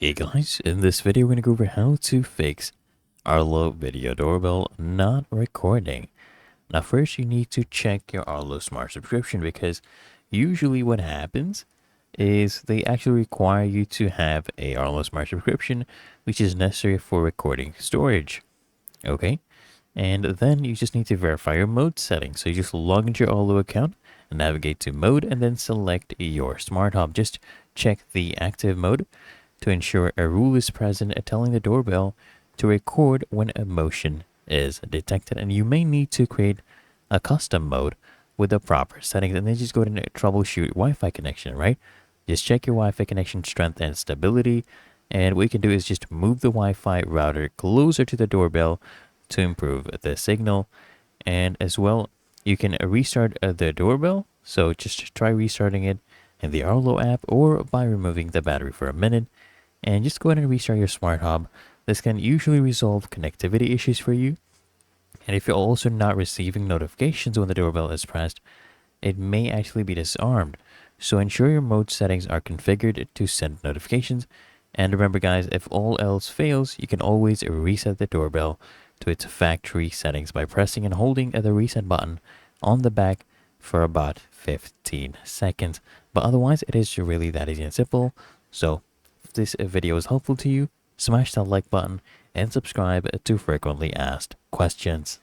Hey guys, in this video we're going to go over how to fix Arlo video doorbell not recording. Now first you need to check your Arlo smart subscription because usually what happens is they actually require you to have a Arlo smart subscription which is necessary for recording storage. Okay, and then you just need to verify your mode settings. So you just log into your Arlo account and navigate to mode and then select your smart hub. Just check the active mode to ensure a rule is present telling the doorbell to record when a motion is detected. And you may need to create a custom mode with the proper settings and then just go ahead and troubleshoot Wi-Fi connection, right? Just check your Wi-Fi connection strength and stability. And what you can do is just move the Wi-Fi router closer to the doorbell to improve the signal. And as well, you can restart the doorbell. So just try restarting it in the Arlo app or by removing the battery for a minute. And just go ahead and restart your smart hub. This can usually resolve connectivity issues for you. And if you're also not receiving notifications when the doorbell is pressed, it may actually be disarmed. So ensure your mode settings are configured to send notifications. And remember guys, if all else fails, you can always reset the doorbell to its factory settings by pressing and holding the reset button on the back for about 15 seconds. But otherwise, it is really that easy and simple. So if this video is helpful to you, smash that like button and subscribe to frequently asked questions.